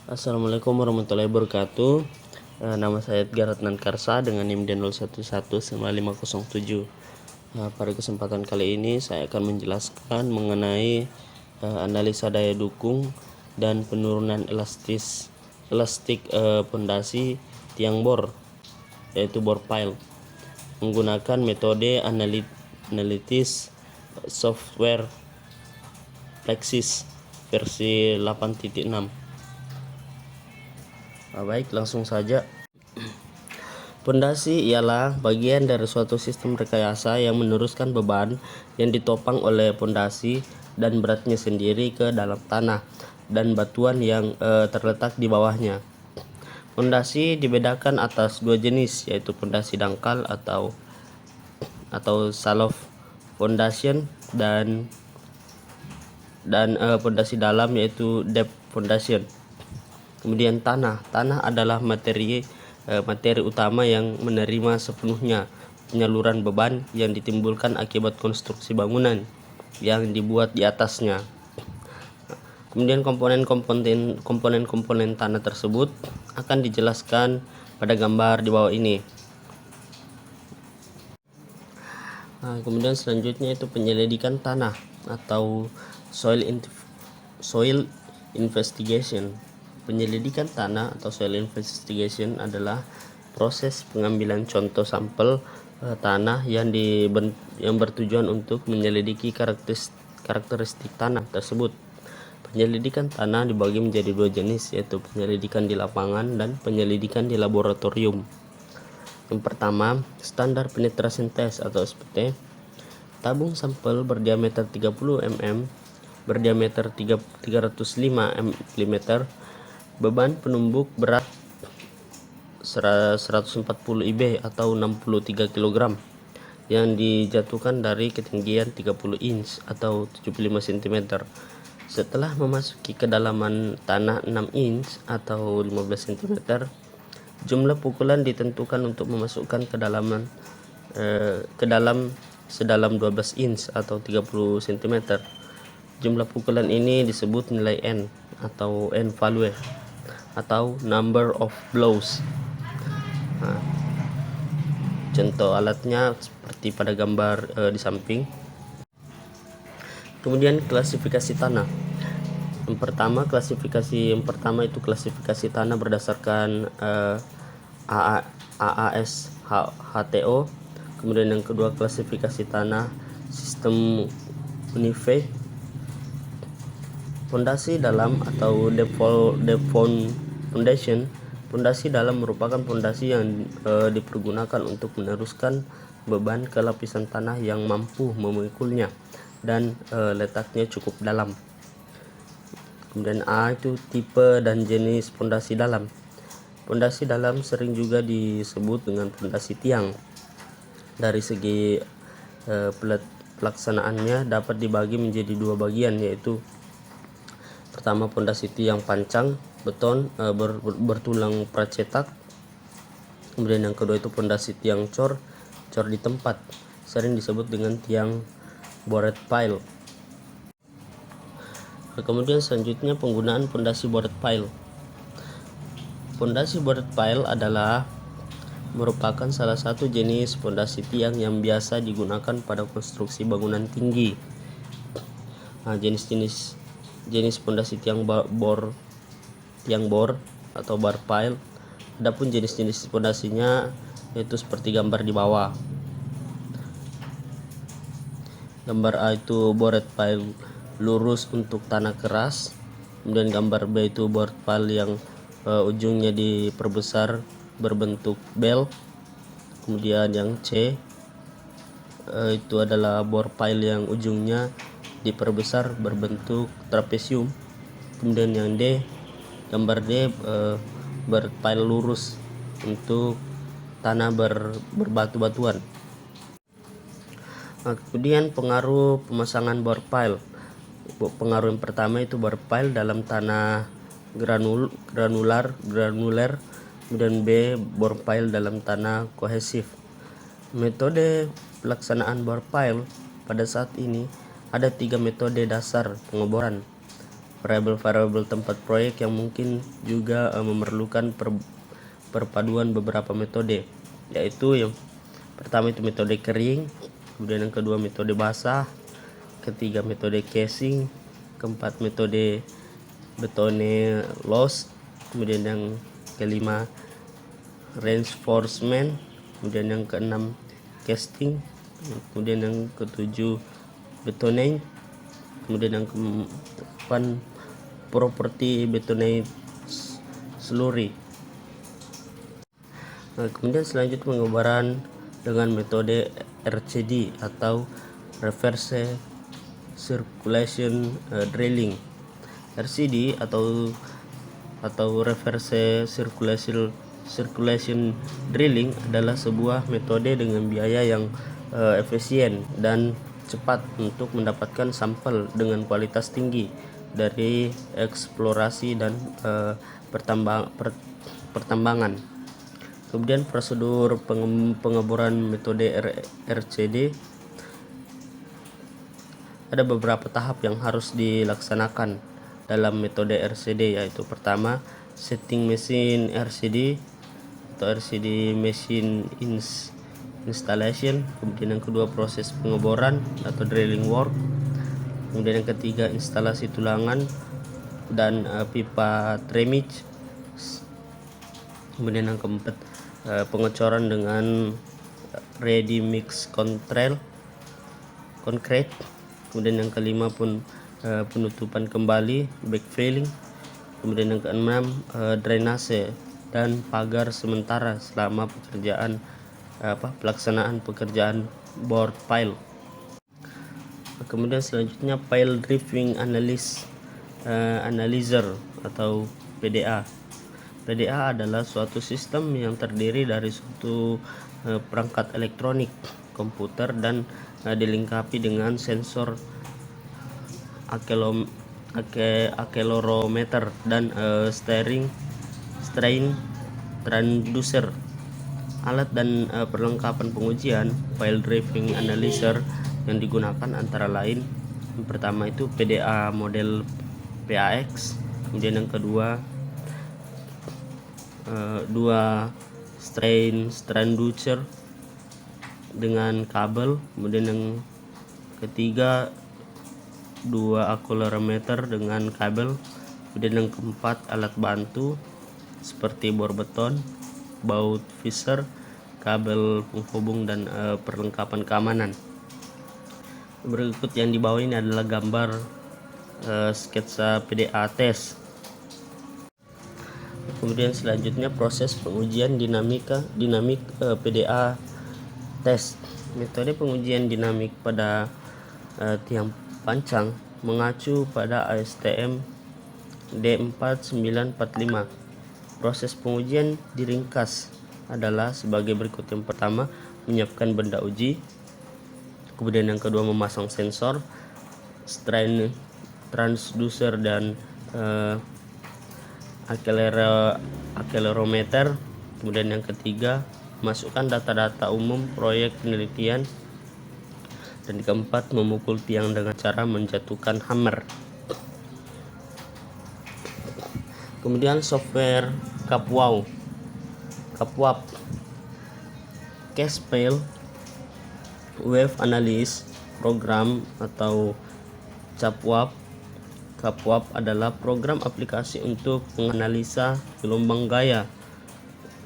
Assalamualaikum warahmatullahi wabarakatuh. Nama saya Edgar Adnan Karsa dengan NIM D01195507. Pada kesempatan kali ini saya akan menjelaskan mengenai analisa daya dukung dan penurunan elastik pondasi tiang bor, yaitu bor pile, menggunakan metode analitis software Plexis versi 8.6. Baik, langsung saja. Pondasi ialah bagian dari suatu sistem rekayasa yang meneruskan beban yang ditopang oleh pondasi dan beratnya sendiri ke dalam tanah dan batuan yang terletak di bawahnya. Pondasi dibedakan atas dua jenis, yaitu pondasi dangkal atau shallow foundation dan pondasi dalam, yaitu depth foundation. Kemudian tanah adalah materi utama yang menerima sepenuhnya penyaluran beban yang ditimbulkan akibat konstruksi bangunan yang dibuat di atasnya. Kemudian komponen tanah tersebut akan dijelaskan pada gambar di bawah ini. Kemudian selanjutnya itu penyelidikan tanah atau soil investigation. Penyelidikan tanah atau soil investigation adalah proses pengambilan contoh sampel tanah yang bertujuan untuk menyelidiki karakteristik tanah tersebut. Penyelidikan tanah dibagi menjadi dua jenis, yaitu penyelidikan di lapangan dan penyelidikan di laboratorium. Yang pertama, standar penetration test atau SPT. Tabung sampel berdiameter 30 mm, berdiameter 305 mm, beban penumbuk berat 140 IB atau 63 kg yang dijatuhkan dari ketinggian 30 inch atau 75 cm. Setelah memasuki kedalaman tanah 6 inch atau 15 cm, jumlah pukulan ditentukan untuk memasukkan ke dalam sedalam 12 inch atau 30 cm. Jumlah pukulan ini disebut nilai N atau N value atau number of blows. Contoh alatnya seperti pada gambar di samping. Kemudian klasifikasi tanah. Klasifikasi itu klasifikasi tanah berdasarkan AAS HTO. Kemudian yang kedua, klasifikasi tanah sistem Unified. Pondasi dalam atau default foundation. Pondasi dalam merupakan pondasi yang dipergunakan untuk meneruskan beban ke lapisan tanah yang mampu memikulnya dan letaknya cukup dalam. Kemudian A itu tipe dan jenis pondasi dalam. Pondasi dalam sering juga disebut dengan pondasi tiang. Dari segi pelaksanaannya dapat dibagi menjadi dua bagian, yaitu pertama, pondasi tiang pancang beton bertulang pracetak. Kemudian yang kedua itu pondasi tiang cor di tempat, sering disebut dengan tiang bored pile. Kemudian selanjutnya penggunaan pondasi bored pile. Pondasi bored pile adalah merupakan salah satu jenis pondasi tiang yang biasa digunakan pada konstruksi bangunan tinggi. Jenis pondasi tiang bor atau bar pile. Adapun jenis-jenis pondasinya yaitu seperti gambar di bawah. Gambar A itu bored pile lurus untuk tanah keras. Kemudian gambar B itu bored pile yang ujungnya diperbesar berbentuk bell. Kemudian yang C itu adalah bore pile yang ujungnya diperbesar berbentuk trapesium. Kemudian yang D, gambar D, berpile lurus untuk tanah berbatu-batuan. Kemudian pengaruh pemasangan bore pile. Pengaruh yang pertama itu bore pile dalam tanah granular. Kemudian B, bore pile dalam tanah kohesif. Metode pelaksanaan bore pile pada saat ini ada 3 metode dasar pengeboran. variabel-variabel tempat proyek yang mungkin juga memerlukan perpaduan beberapa metode, yaitu yang pertama itu metode kering, kemudian yang kedua metode basah, ketiga metode casing, keempat metode betone loss, kemudian yang kelima reinforcement, kemudian yang keenam casting, kemudian yang ketujuh betonate, kemudian yang ke-8 property betonate slurry. Kemudian selanjutnya pengobaran dengan metode RCD atau reverse circulation drilling. RCD atau reverse circulation drilling adalah sebuah metode dengan biaya yang efisien dan cepat untuk mendapatkan sampel dengan kualitas tinggi dari eksplorasi dan pertambangan. Kemudian prosedur pengeboran metode RCD, ada beberapa tahap yang harus dilaksanakan dalam metode RCD, yaitu pertama setting machine RCD atau RCD machine installation, kemudian yang kedua proses pengeboran atau drilling work, kemudian yang ketiga instalasi tulangan dan pipa trimage, kemudian yang keempat pengecoran dengan ready mix concrete, kemudian yang kelima penutupan kembali backfilling, kemudian yang keenam drainase dan pagar sementara selama pelaksanaan pekerjaan bore pile. Kemudian selanjutnya pile drifting analyzer atau PDA. PDA adalah suatu sistem yang terdiri dari suatu perangkat elektronik komputer dan dilengkapi dengan sensor accelerometer dan strain transducer. Alat dan perlengkapan pengujian pile drifting analyzer yang digunakan antara lain yang pertama itu PDA model PAX, kemudian yang kedua dua strain transducer dengan kabel, kemudian yang ketiga dua accelerometer dengan kabel, kemudian yang keempat alat bantu seperti bor beton, baut visor, kabel penghubung dan perlengkapan keamanan. Berikut yang di bawah ini adalah gambar sketsa PDA test. Kemudian selanjutnya proses pengujian dinamik PDA test. Metode pengujian dinamik pada tiang pancang mengacu pada ASTM D4945. Proses pengujian diringkas adalah sebagai berikut. Yang pertama, menyiapkan benda uji, kemudian yang kedua memasang sensor, strain transducer dan accelerometer, kemudian yang ketiga masukkan data-data umum proyek penelitian, dan keempat memukul tiang dengan cara menjatuhkan hammer. Kemudian software CAPWAP, Case File Wave Analysis Program atau CAPWAP. CAPWAP adalah program aplikasi untuk menganalisa gelombang gaya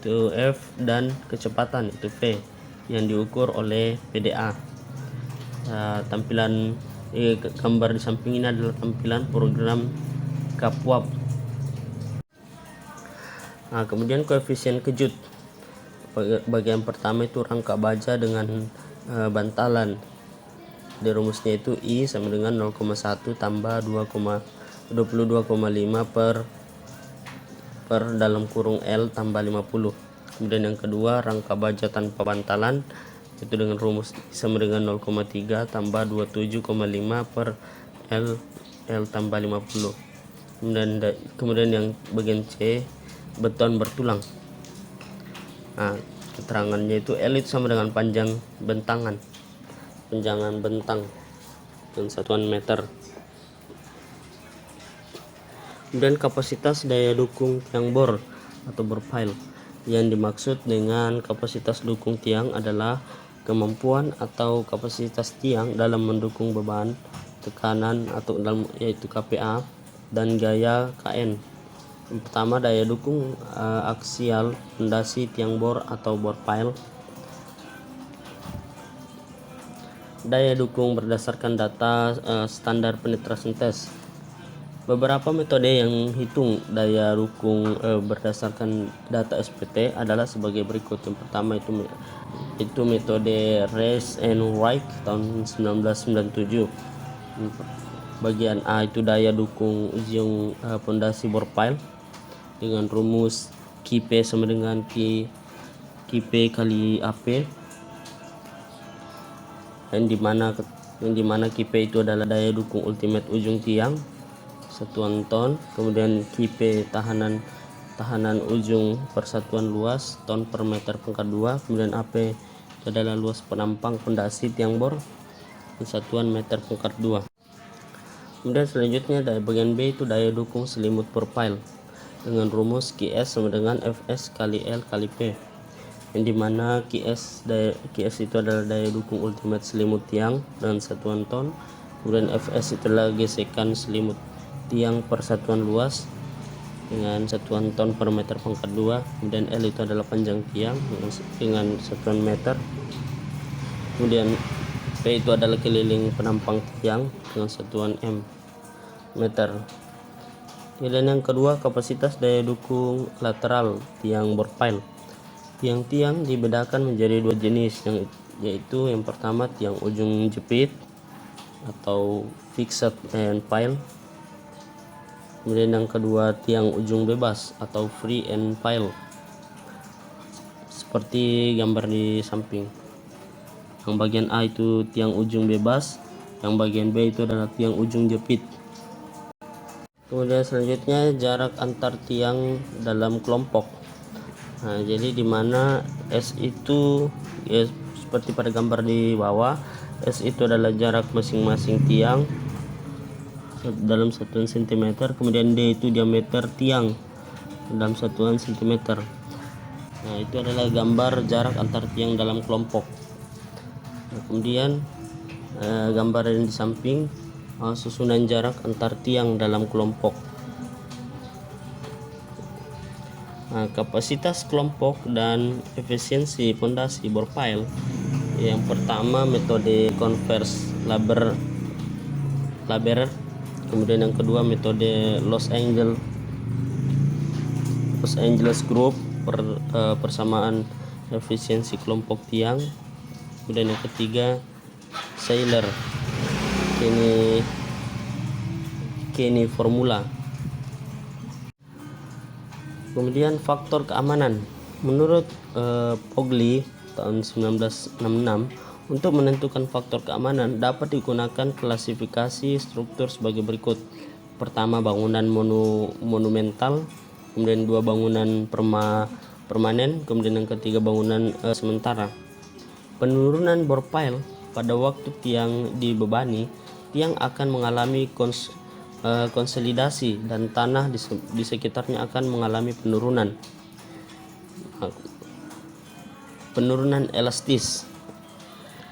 itu F dan kecepatan itu V yang diukur oleh PDA. Tampilan gambar di samping ini adalah tampilan program CAPWAP. Kemudian koefisien kejut. Bagian pertama itu rangka baja dengan bantalan. Di rumusnya itu I sama dengan 0,1 tambah 22,5 per dalam kurung L tambah 50. Kemudian yang kedua rangka baja tanpa bantalan, itu dengan rumus I sama dengan 0,3 tambah 27,5 per L tambah 50. Kemudian yang bagian C beton bertulang. Keterangannya itu L itu sama dengan panjang bentang dan satuan meter. Kemudian kapasitas daya dukung tiang bor atau bor pile. Yang dimaksud dengan kapasitas dukung tiang adalah kemampuan atau kapasitas tiang dalam mendukung beban, tekanan atau dalam yaitu KPA dan gaya KN. Yang pertama, daya dukung aksial pondasi tiang bor atau bor pile. Daya dukung berdasarkan data standar penetration test. Beberapa metode yang hitung daya dukung berdasarkan data SPT adalah sebagai berikut. Yang pertama itu metode Reis and Reich tahun 1997. Bagian A itu daya dukung ujung pondasi bor pile dengan rumus KP sama dengan KP kali AP, yang dimana KP itu adalah daya dukung ultimate ujung tiang satuan ton, kemudian KP tahanan ujung persatuan luas ton per meter pangkat 2, kemudian AP itu adalah luas penampang pondasi tiang bor satuan meter pangkat 2. Kemudian selanjutnya bagian B itu daya dukung selimut bor pile dengan rumus QS sama dengan Fs kali L kali P, yang dimana QS itu adalah daya dukung ultimate selimut tiang dan satuan ton, kemudian Fs itu adalah gesekan selimut tiang per satuan luas dengan satuan ton per meter pangkat 2, kemudian L itu adalah panjang tiang dengan satuan meter, kemudian P itu adalah keliling penampang tiang dengan satuan M meter. Kemudian yang kedua, kapasitas daya dukung lateral tiang bor pile. Tiang-tiang dibedakan menjadi dua jenis, yaitu yang pertama tiang ujung jepit atau fixed end pile. Kemudian yang kedua tiang ujung bebas atau free end pile, seperti gambar di samping. Yang bagian A itu tiang ujung bebas, yang bagian B itu adalah tiang ujung jepit. Kemudian selanjutnya jarak antar tiang dalam kelompok. Nah, jadi dimana S itu ya, seperti pada gambar di bawah, S itu adalah jarak masing-masing tiang dalam satuan cm, kemudian D itu diameter tiang dalam satuan cm. Nah, itu adalah gambar jarak antar tiang dalam kelompok. Nah, kemudian gambar yang di samping susunan jarak antar tiang dalam kelompok. Nah, kapasitas kelompok dan efisiensi pondasi bor pile. Yang pertama metode Converse Laber, kemudian yang kedua metode Los Angeles Group persamaan efisiensi kelompok tiang, kemudian yang ketiga Seiler Kenny formula. Kemudian faktor keamanan. Menurut Pogli tahun 1966, untuk menentukan faktor keamanan dapat digunakan klasifikasi struktur sebagai berikut. Pertama, bangunan monumental, kemudian dua, bangunan permanen, kemudian yang ketiga bangunan sementara. Penurunan bor pile pada waktu tiang dibebani, tiang akan mengalami konsolidasi dan tanah di sekitarnya akan mengalami penurunan. Penurunan elastis.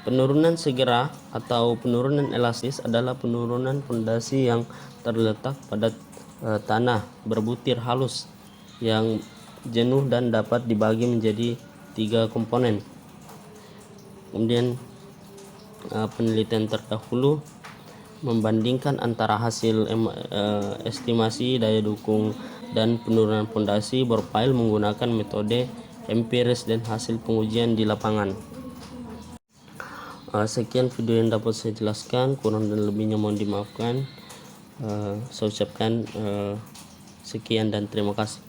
Penurunan segera atau penurunan elastis adalah penurunan pondasi yang terletak pada tanah berbutir halus yang jenuh dan dapat dibagi menjadi 3 komponen. Kemudian penelitian terdahulu membandingkan antara hasil estimasi daya dukung dan penurunan pondasi bor pile menggunakan metode empiris dan hasil pengujian di lapangan. Sekian video yang dapat saya jelaskan, kurang dan lebihnya mohon dimaafkan. Saya ucapkan sekian dan terima kasih.